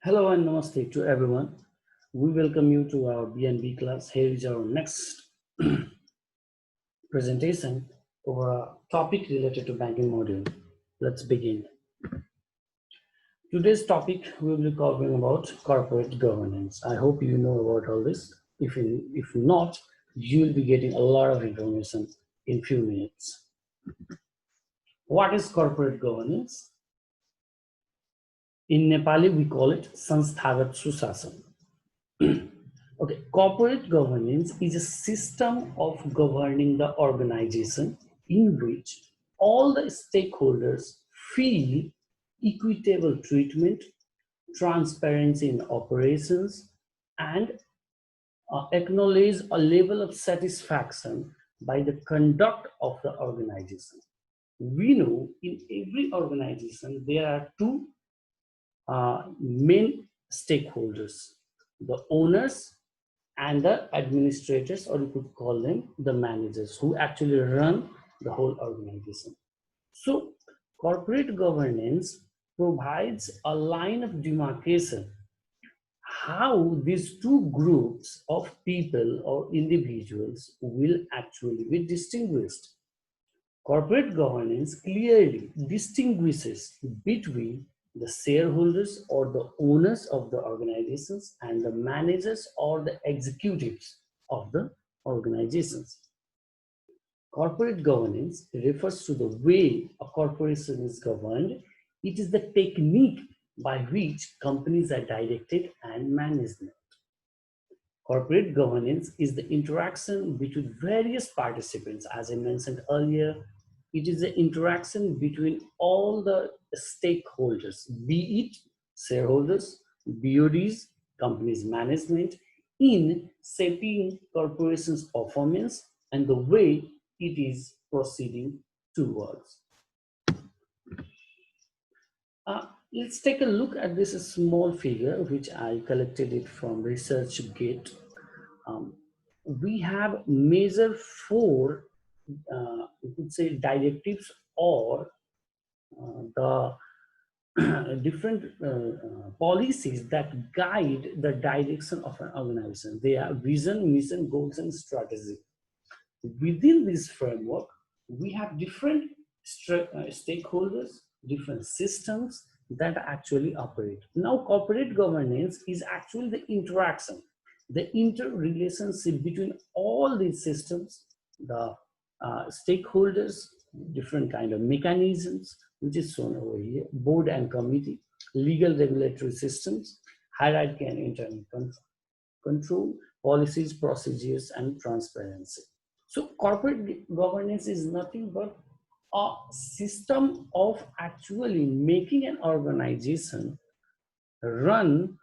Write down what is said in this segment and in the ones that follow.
Hello and namaste to everyone. We welcome you to our BNB class. Here is our next presentation over a topic related to banking module. Let's begin. Today's topic we will be covering about corporate governance. I hope you know about all this. If not, you will be getting a lot of information in few minutes. What is corporate governance? In Nepali, we call it Sansthagat Susasan. Okay, corporate governance is a system of governing the organization in which all the stakeholders feel equitable treatment, transparency in operations, and acknowledge a level of satisfaction by the conduct of the organization. We know in every organization there are two main stakeholders, the owners and the administrators, or you could call them the managers, who actually run the whole organization. So corporate governance provides a line of demarcation how these two groups of people or individuals will actually be distinguished. Corporate governance clearly distinguishes between the shareholders or the owners of the organizations and the managers or the executives of the organizations. Corporate governance refers to the way a corporation is governed. It is the technique by which companies are directed and managed. Corporate governance is the interaction between various participants. As I mentioned earlier, it is the interaction between all the stakeholders, be it shareholders, BODs, companies management, in shaping corporation's performance and the way it is proceeding towards. Let's take a look at this small figure, which I collected it from ResearchGate. Um, we have major four, you could say, directives or the different policies that guide the direction of an organization. They are vision, mission, goals, and strategy. Within this framework, we have different stakeholders, different systems that actually operate. Now, corporate governance is actually the interaction, the interrelationship between all these systems, the stakeholders, different kind of mechanisms, which is shown over here, board and committee, legal regulatory systems, hierarchy and internal control, policies, procedures, and transparency. So corporate governance is nothing but a system of actually making an organization run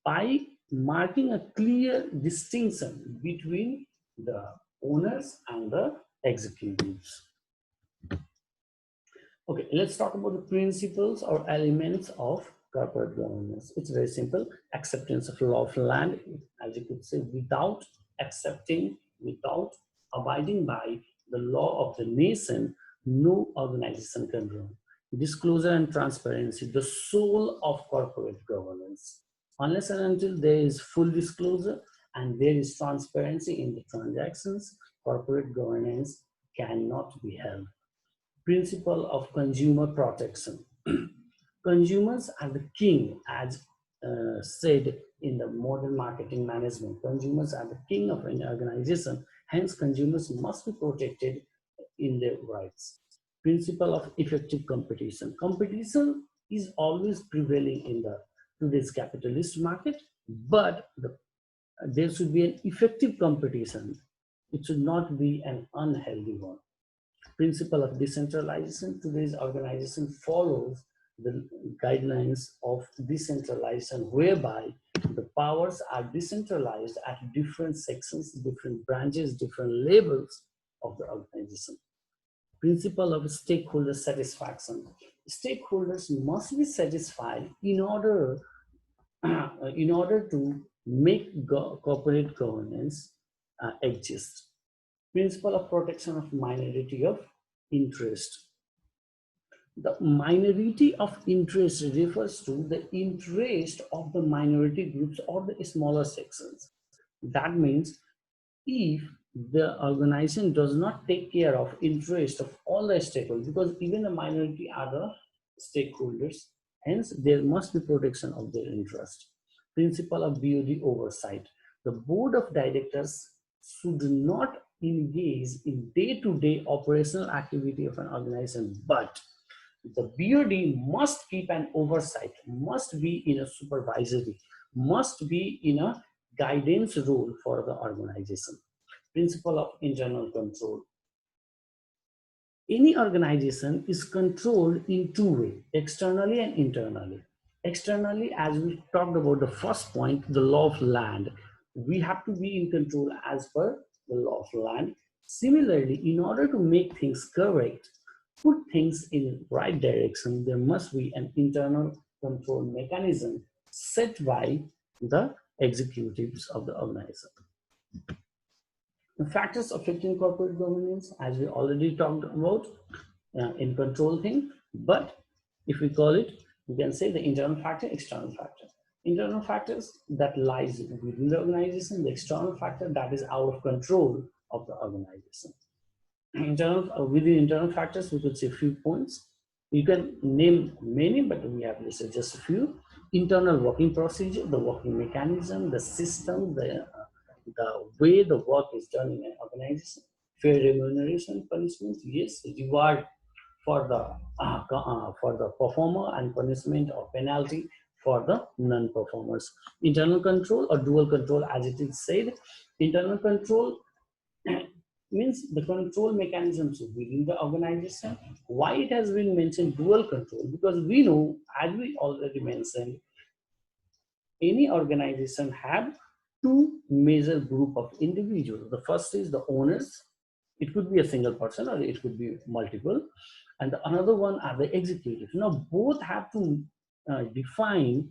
by marking a clear distinction between the owners and the executives. Okay, let's talk about the principles or elements of corporate governance. It's very simple. Acceptance of law of land, as you could say, without accepting, without abiding by the law of the nation, no organization can run. Disclosure and transparency, the soul of corporate governance. Unless and until there is full disclosure and there is transparency in the transactions, corporate governance cannot be held. Principle of consumer protection. Consumers are the king, as said in the modern marketing management. Consumers are the king of an organization. Hence, consumers must be protected in their rights. Principle of effective competition. Competition is always prevailing in the today's capitalist market, but there should be an effective competition. It should not be an unhealthy one. Principle of decentralization. Today's organization follows the guidelines of decentralization, whereby the powers are decentralized at different sections, different branches, different levels of the organization. Principle of stakeholder satisfaction. Stakeholders must be satisfied in order to make corporate governance exist. Principle of protection of minority of interest. The minority of interest refers to the interest of the minority groups or the smaller sections. That means if the organization does not take care of interest of all the stakeholders, because even the minority are the stakeholders, hence there must be protection of their interest. Principle of BOD oversight. The board of directors should not engage in day-to-day operational activity of an organization, but the BOD must keep an oversight, must be in a supervisory, must be in a guidance role for the organization. Principle of internal control. Any organization is controlled in two ways, externally and internally. Externally, as we talked about the first point, the law of land, we have to be in control as per the law of land. Similarly, in order to make things correct, put things in right direction, there must be an internal control mechanism set by the executives of the organization. The factors affecting corporate governance, as we already talked about in control thing, but if we call it, we can say the internal factor, external factor. Internal factors that lies within the organization, the external factor that is out of control of the organization. Within internal factors, we could say a few points. You can name many, but we have listed just a few. Internal working procedure, the working mechanism, the system, the way the work is done in an organization. Fair remuneration, punishment, yes, reward for the performer and punishment or penalty for the non-performers. Internal control or dual control, as it is said. Internal control means the control mechanisms within the organization. Why it has been mentioned dual control? Because we know, as we already mentioned, any organization have two major group of individuals. The first is the owners. It could be a single person or it could be multiple. And the another one are the executives. Now both have to define,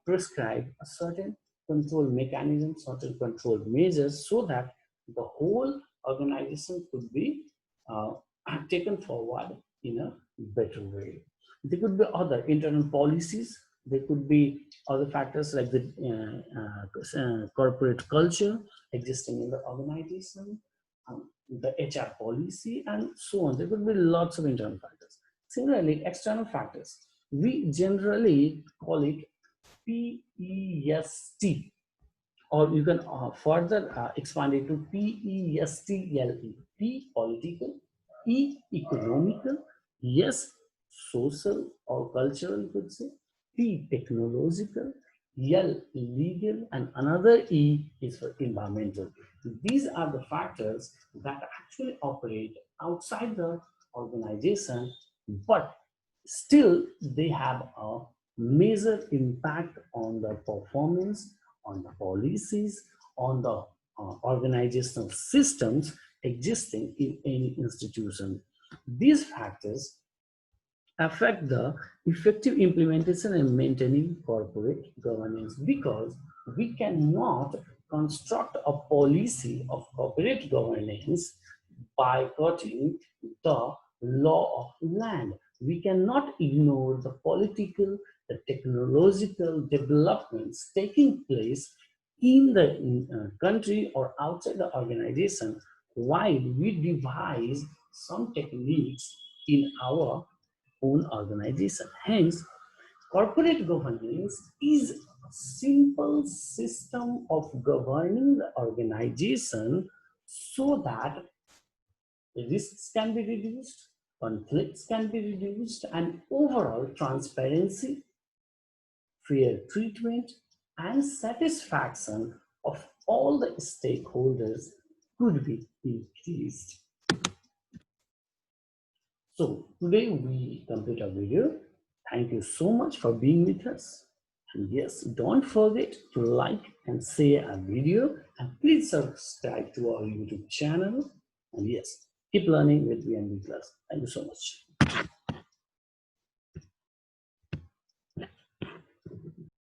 prescribe a certain control mechanism, certain control measures, so that the whole organization could be uh, taken forward in a better way. There could be other internal policies. There could be other factors like the corporate culture existing in the organization, the HR policy, and so on. There could be lots of internal factors. Similarly, external factors, we generally call it PEST, or you can further expand it to PESTLE. P, political, E, economical, yes, social or cultural, you could say, T, technological, L, legal, and another E is for environmental. These are the factors that actually operate outside the organization, but still they have a major impact on the performance, on the policies, on the organizational systems existing in any institution. These factors affect the effective implementation and maintaining corporate governance, because we cannot construct a policy of corporate governance by cutting the law of land. We cannot ignore the political, the technological developments taking place in the country or outside the organization, while we devise some techniques in our own organization. Hence, corporate governance is a simple system of governing the organization so that risks can be reduced, conflicts can be reduced, and overall transparency, fair treatment, and satisfaction of all the stakeholders could be increased. So today we complete our video. Thank you so much for being with us. And yes, don't forget to like and share our video, and please subscribe to our YouTube channel. And yes, keep learning with BNB Class. Thank you so much.